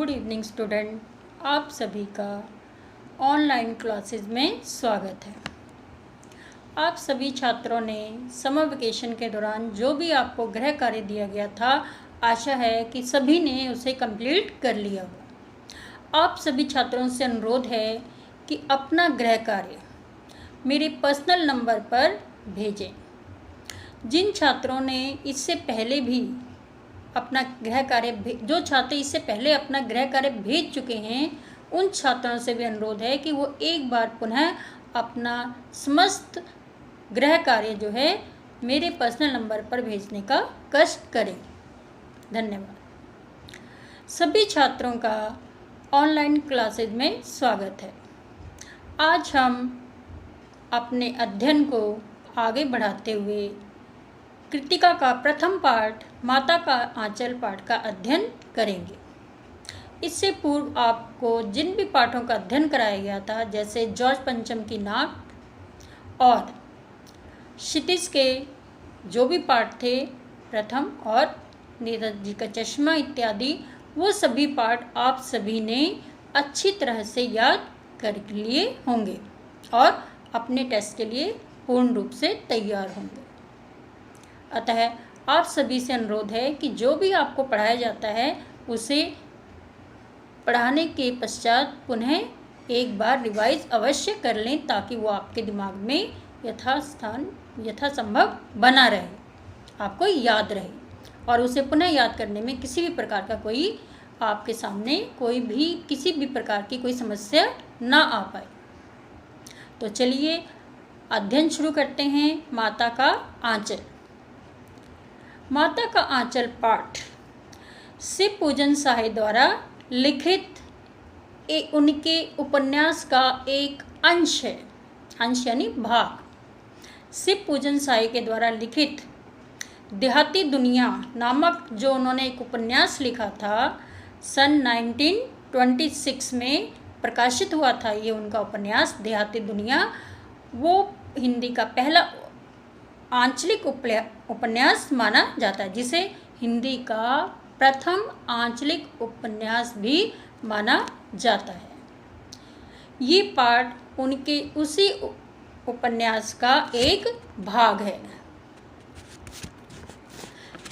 Good evening student, आप सभी का ऑनलाइन क्लासेस में स्वागत है। आप सभी छात्रों ने समर वेकेशन के दौरान जो भी आपको गृह कार्य दिया गया था, आशा है कि सभी ने उसे कंप्लीट कर लिया होगा। आप सभी छात्रों से अनुरोध है कि अपना गृह कार्य मेरे पर्सनल नंबर पर भेजें। जिन छात्रों ने इससे पहले भी अपना गृह कार्य जो छात्र इससे पहले अपना गृह कार्य भेज चुके हैं, उन छात्रों से भी अनुरोध है कि वो एक बार पुनः अपना समस्त गृह कार्य जो है मेरे पर्सनल नंबर पर भेजने का कष्ट करें। धन्यवाद। सभी छात्रों का ऑनलाइन क्लासेज में स्वागत है। आज हम अपने अध्ययन को आगे बढ़ाते हुए कृतिका का प्रथम पाठ माता का आंचल पाठ का अध्ययन करेंगे। इससे पूर्व आपको जिन भी पाठों का अध्ययन कराया गया था, जैसे जॉर्ज पंचम की नाक और क्षितिज के जो भी पाठ थे प्रथम और नीरज जी का चश्मा इत्यादि, वो सभी पाठ आप सभी ने अच्छी तरह से याद कर लिए होंगे और अपने टेस्ट के लिए पूर्ण रूप से तैयार होंगे। अतः आप सभी से अनुरोध है कि जो भी आपको पढ़ाया जाता है उसे पढ़ाने के पश्चात पुनः एक बार रिवाइज अवश्य कर लें, ताकि वो आपके दिमाग में यथासंभव बना रहे, आपको याद रहे और उसे पुनः याद करने में किसी भी प्रकार का कोई आपके सामने किसी भी प्रकार की कोई समस्या ना आ पाए। तो चलिए अध्ययन शुरू करते हैं। माता का आंचल। माता का आंचल पाठ शिव पूजन साहे द्वारा लिखित उनके उपन्यास का एक अंश है। अंश यानी भाग। शिव पूजन साहे के द्वारा लिखित देहाती दुनिया नामक जो उन्होंने एक उपन्यास लिखा था, सन 1926 में प्रकाशित हुआ था ये उनका उपन्यास देहाती दुनिया। वो हिंदी का पहला आंचलिक उपन्यास माना जाता है, जिसे हिंदी का प्रथम आंचलिक उपन्यास भी माना जाता है। ये पाठ उनके उसी उपन्यास का एक भाग है।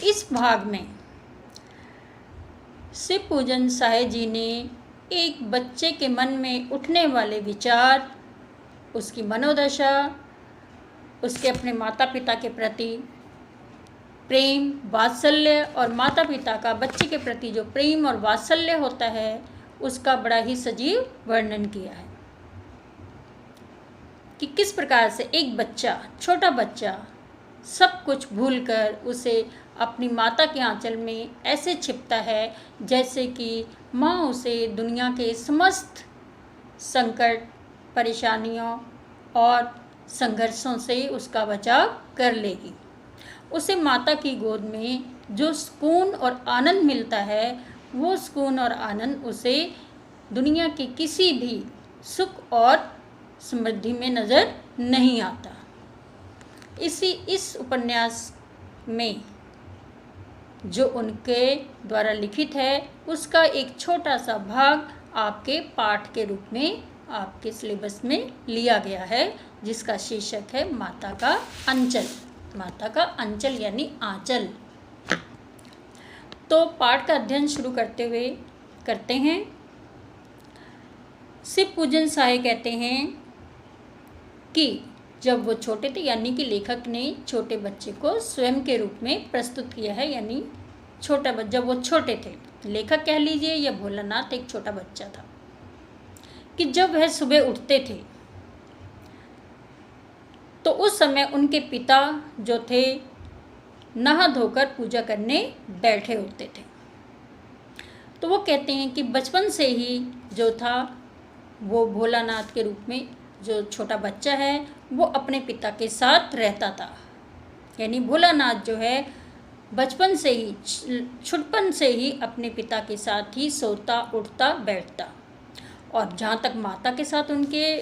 इस भाग में शिव पूजन साहे जी ने एक बच्चे के मन में उठने वाले विचार, उसकी मनोदशा, उसके अपने माता पिता के प्रति प्रेम वात्सल्य और माता पिता का बच्चे के प्रति जो प्रेम और वात्सल्य होता है, उसका बड़ा ही सजीव वर्णन किया है कि किस प्रकार से एक बच्चा, छोटा बच्चा, सब कुछ भूलकर उसे अपनी माता के आंचल में ऐसे छिपता है जैसे कि माँ उसे दुनिया के समस्त संकट, परेशानियों और संघर्षों से उसका बचाव कर लेगी। उसे माता की गोद में जो सुकून और आनंद मिलता है, वो सुकून और आनंद उसे दुनिया के किसी भी सुख और समृद्धि में नज़र नहीं आता। इस उपन्यास में जो उनके द्वारा लिखित है, उसका एक छोटा सा भाग आपके पाठ के रूप में आपके सिलेबस में लिया गया है, जिसका शीर्षक है माता का अंचल। माता का अंचल यानी आंचल। तो पाठ का अध्ययन शुरू करते हैं। शिव पूजन साहे कहते हैं कि जब वो छोटे थे, यानी कि लेखक ने छोटे बच्चे को स्वयं के रूप में प्रस्तुत किया है, यानी जब वो छोटे थे, लेखक कह लीजिए या भोलानाथ एक छोटा बच्चा था, कि जब वह सुबह उठते थे तो उस समय उनके पिता जो थे नहा धोकर पूजा करने बैठे होते थे। तो वो कहते हैं कि बचपन से ही जो था वो भोलानाथ के रूप में जो छोटा बच्चा है वो अपने पिता के साथ रहता था। यानी भोलानाथ जो है बचपन से ही, छुटपन से ही अपने पिता के साथ ही सोता, उठता, बैठता। और जहाँ तक माता के साथ उनके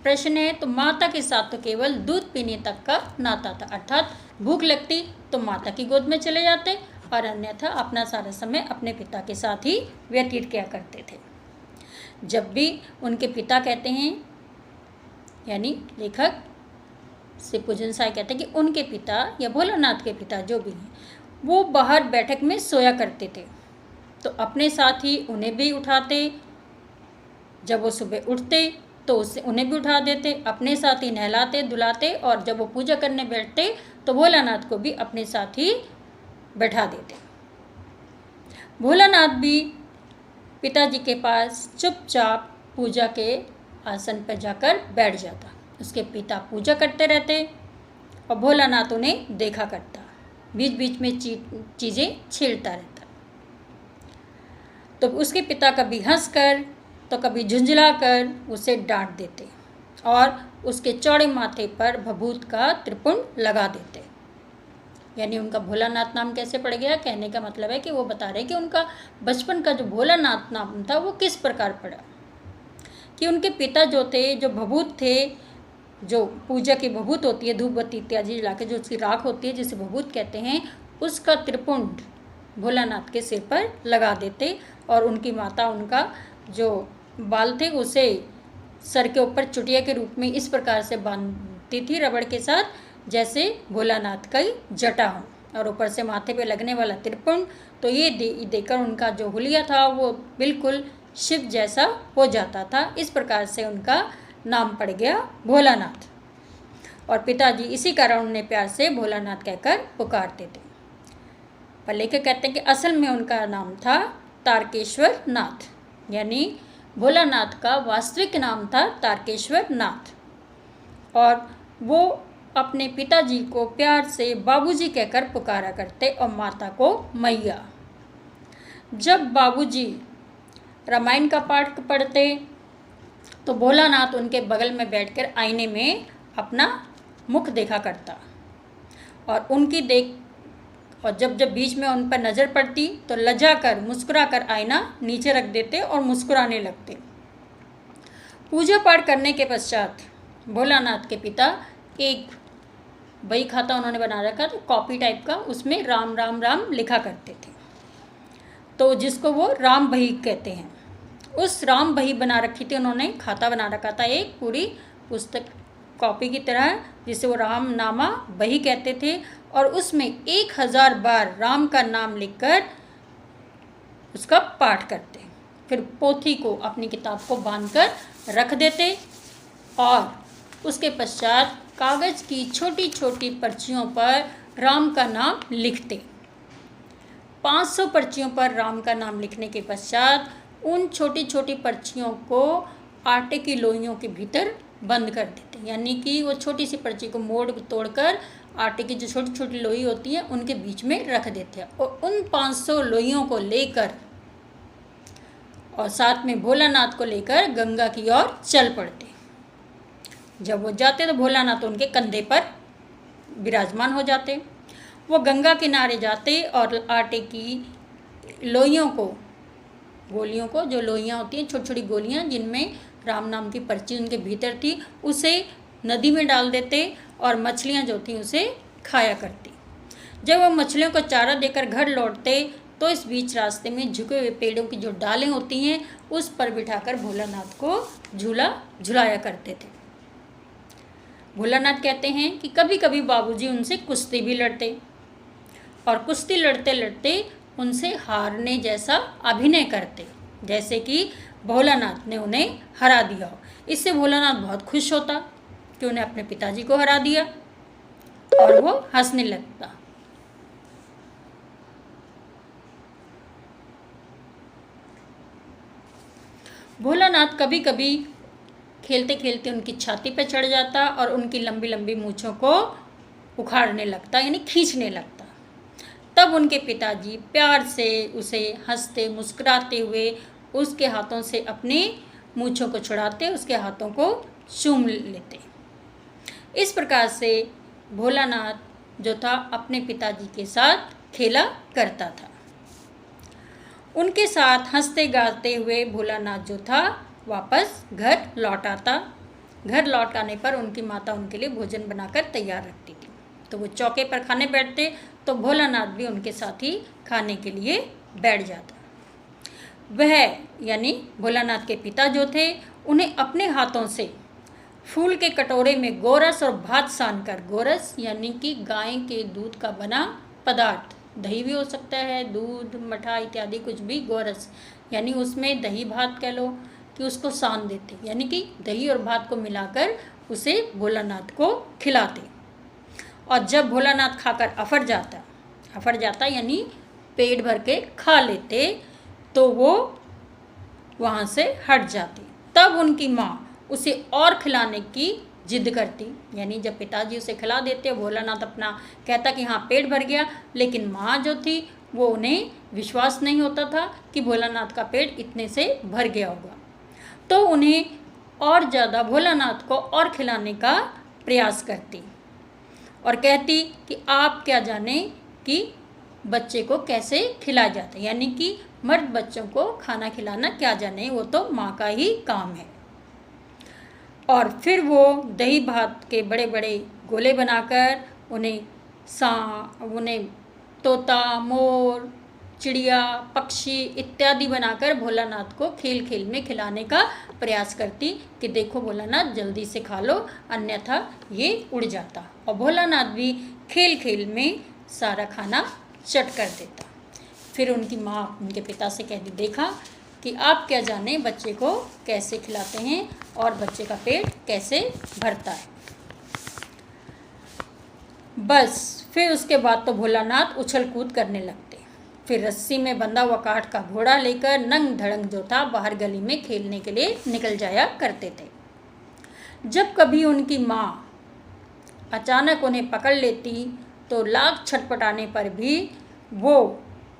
प्रश्न है, तो माता के साथ तो केवल दूध पीने तक का नाता था, अर्थात भूख लगती तो माता की गोद में चले जाते और अन्यथा अपना सारा समय अपने पिता के साथ ही व्यतीत किया करते थे। जब भी उनके पिता कहते हैं, यानी लेखक शिवपूजन साय कहते हैं कि उनके पिता या भोलानाथ के पिता जो भी हैं वो बाहर बैठक में सोया करते थे, तो अपने साथ ही उन्हें भी उठाते। जब वो सुबह उठते तो उससे उन्हें भी उठा देते, अपने साथ ही नहलाते धुलाते, और जब वो पूजा करने बैठते तो भोलानाथ को भी अपने साथ ही बैठा देते। भोलानाथ भी पिताजी के पास चुपचाप पूजा के आसन पर जाकर बैठ जाता। उसके पिता पूजा करते रहते और भोलानाथ उन्हें देखा करता, बीच बीच में चीज़ें छीलता रहता। तो उसके पिता कभी हंसकर तो कभी झुंझलाकर उसे डांट देते और उसके चौड़े माथे पर भभूत का त्रिपुंड लगा देते। यानी उनका भोलानाथ नाम कैसे पड़ गया, कहने का मतलब है कि वो बता रहे कि उनका बचपन का जो भोलानाथ नाम था वो किस प्रकार पड़ा, कि उनके पिता जो थे, जो भभूत थे, जो पूजा की भभूत होती है, धूप बत्ती इत्यादि जला के जो उसकी राख होती है जिसे भभूत कहते हैं, उसका त्रिपुंड भोलानाथ के सिर पर लगा देते और उनकी माता उनका जो बाल थे उसे सर के ऊपर चुटिया के रूप में इस प्रकार से बांधती थी रबड़ के साथ, जैसे भोलानाथ का ही जटा हो, और ऊपर से माथे पे लगने वाला त्रिपुंड। तो ये देकर उनका जो हुलिया था वो बिल्कुल शिव जैसा हो जाता था। इस प्रकार से उनका नाम पड़ गया भोलानाथ, और पिताजी इसी कारण उन्हें प्यार से भोलानाथ कहकर पुकारते थे। पर लेखक कहते हैं कि असल में उनका नाम था तारकेश्वर नाथ, यानी भोलानाथ का वास्तविक नाम था तारकेश्वर नाथ, और वो अपने पिताजी को प्यार से बाबूजी कहकर पुकारा करते और माता को मैया। जब बाबूजी रामायण का पाठ पढ़ते तो भोलानाथ उनके बगल में बैठकर आईने में अपना मुख देखा करता, और जब बीच में उन पर नज़र पड़ती तो लजा कर मुस्कुरा कर आईना नीचे रख देते और मुस्कुराने लगते। पूजा पाठ करने के पश्चात भोलानाथ के पिता एक बही खाता उन्होंने बना रखा था, कॉपी टाइप का, उसमें राम राम राम लिखा करते थे, तो जिसको वो राम बही कहते हैं। उस राम बही बना रखी थी उन्होंने, खाता बना रखा था एक पूरी पुस्तक कॉपी की तरह, जिसे वो राम नामा बही कहते थे, और उसमें 1000 बार राम का नाम लिखकर उसका पाठ करते। फिर पोथी को, अपनी किताब को बांधकर रख देते और उसके पश्चात कागज़ की छोटी छोटी पर्चियों पर राम का नाम लिखते। 500 पर्चियों पर राम का नाम लिखने के पश्चात उन छोटी छोटी पर्चियों को आटे की लोइयों के भीतर बंद कर देते, यानी कि वो छोटी सी पर्ची को मोड़ तोड़कर आटे की जो छोटी छोटी लोई होती है उनके बीच में रख देते हैं, और उन 500 लोइयों को लेकर और साथ में भोलानाथ को लेकर गंगा की ओर चल पड़ते। जब वो जाते तो भोलानाथ उनके कंधे पर विराजमान हो जाते। वो गंगा किनारे जाते और आटे की लोइयों को, गोलियों को, जो लोइयाँ होती हैं छोटी छोटी गोलियाँ जिनमें राम नाम की पर्ची उनके भीतर थी, उसे नदी में डाल देते और मछलियाँ जो थी उसे खाया करती। जब वो मछलियों को चारा देकर घर लौटते तो इस बीच रास्ते में झुके हुए पेड़ों की जो डालें होती हैं उस पर बिठाकर भोलानाथ को झूला झुलाया करते थे। भोलानाथ कहते हैं कि कभी कभी बाबूजी उनसे कुश्ती भी लड़ते, और कुश्ती लड़ते लड़ते उनसे हारने जैसा अभिनय करते, जैसे कि भोलानाथ ने उन्हें हरा दिया हो। इससे भोलानाथ बहुत खुश होता कि उन्हें अपने पिताजी को हरा दिया, और वो हंसने लगता। भोलानाथ कभी कभी खेलते खेलते उनकी छाती पर चढ़ जाता और उनकी लंबी लंबी मूँछों को उखाड़ने लगता, यानी खींचने लगता। तब उनके पिताजी प्यार से उसे हंसते मुस्कुराते हुए उसके हाथों से अपनी मूँछों को छुड़ाते, उसके हाथों को चूम लेते। इस प्रकार से भोलानाथ जो था अपने पिताजी के साथ खेला करता था। उनके साथ हंसते गाते हुए भोलानाथ जो था वापस घर लौट आता। घर लौट आने पर उनकी माता उनके लिए भोजन बनाकर तैयार रखती थी, तो वो चौके पर खाने बैठते तो भोलानाथ भी उनके साथ ही खाने के लिए बैठ जाता। वह यानी भोलानाथ के पिता जो थे, उन्हें अपने हाथों से फूल के कटोरे में गोरस और भात सानकर, गोरस यानी कि गाय के दूध का बना पदार्थ, दही भी हो सकता है, दूध, मठा इत्यादि कुछ भी, गोरस यानी उसमें दही भात कह लो, कि उसको सान देते, यानी कि दही और भात को मिलाकर उसे भोलानाथ को खिलाते। और जब भोलानाथ खाकर अफर जाता यानी पेट भर के खा लेते, तो वो वहाँ से हट जाती। तब उनकी माँ उसे और खिलाने की जिद करती, यानी जब पिताजी उसे खिला देते, भोलानाथ अपना कहता कि हाँ पेट भर गया, लेकिन माँ जो थी वो उन्हें विश्वास नहीं होता था कि भोलानाथ का पेट इतने से भर गया होगा। तो उन्हें और ज़्यादा भोलानाथ को और खिलाने का प्रयास करती और कहती कि आप क्या जाने कि बच्चे को कैसे खिलाया जाता है, यानी कि मर्द बच्चों को खाना खिलाना क्या जाने, वो तो माँ का ही काम है। और फिर वो दही भात के बड़े बड़े गोले बनाकर उन्हें तोता, मोर, चिड़िया, पक्षी इत्यादि बनाकर भोलानाथ को खेल खेल में खिलाने का प्रयास करती कि देखो भोलानाथ जल्दी से खा लो, अन्यथा ये उड़ जाता। और भोलानाथ भी खेल खेल में सारा खाना चट कर देता। फिर उनकी माँ उनके पिता से कहती, देखा कि आप क्या जाने बच्चे को कैसे खिलाते हैं और बच्चे का पेट कैसे भरता है। बस फिर उसके बाद तो भोलानाथ उछल कूद करने लगते। फिर रस्सी में बंधा हुआ काठ का घोड़ा लेकर नंग धड़ंग जो था बाहर गली में खेलने के लिए निकल जाया करते थे। जब कभी उनकी माँ अचानक उन्हें पकड़ लेती तो लाख छटपटाने पर भी वो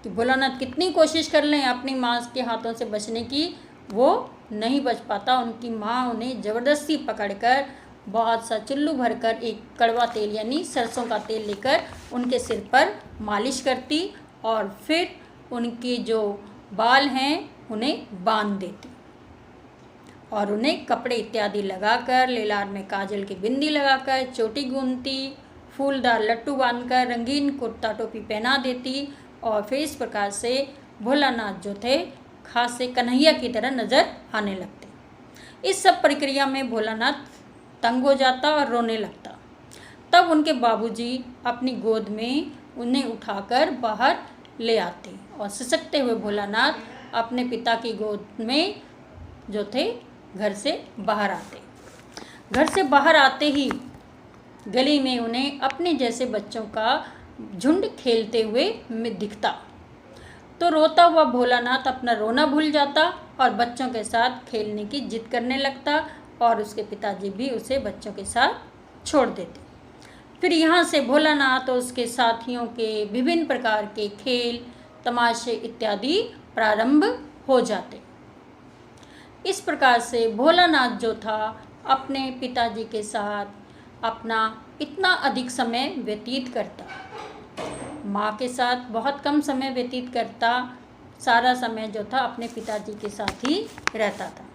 कि भोलानाथ कितनी कोशिश कर लें अपनी माँ के हाथों से बचने की, वो नहीं बच पाता। उनकी माँ उन्हें ज़बरदस्ती पकड़कर बहुत सा चुल्लू भरकर एक कड़वा तेल यानी सरसों का तेल लेकर उनके सिर पर मालिश करती और फिर उनके जो बाल हैं उन्हें बांध देती और उन्हें कपड़े इत्यादि लगाकर, लेलार में काजल की बिंदी लगाकर, चोटी गूंथती, फूलदार लट्टू बांधकर, रंगीन कुर्ता टोपी पहना देती। और फिर इस प्रकार से भोलानाथ जो थे खासे कन्हैया की तरह नज़र आने लगते। इस सब प्रक्रिया में भोलानाथ तंग हो जाता और रोने लगता। तब उनके बाबूजी अपनी गोद में उन्हें उठाकर बाहर ले आते और सिसकते हुए भोलानाथ अपने पिता की गोद में जो थे घर से बाहर आते। घर से बाहर आते ही गली में उन्हें अपने जैसे बच्चों का झुंड खेलते हुए दिखता। तो रोता हुआ भोलानाथ अपना रोना भूल जाता और बच्चों के साथ खेलने की जिद करने लगता और उसके पिताजी भी उसे बच्चों के साथ छोड़ देते। फिर यहाँ से भोलानाथ और उसके साथियों के विभिन्न प्रकार के खेल, तमाशे इत्यादि प्रारंभ हो जाते। इस प्रकार से भोलानाथ जो था अपने पिताजी के साथ अपना इतना अधिक समय व्यतीत करता, माँ के साथ बहुत कम समय व्यतीत करता, सारा समय जो था अपने पिताजी के साथ ही रहता था।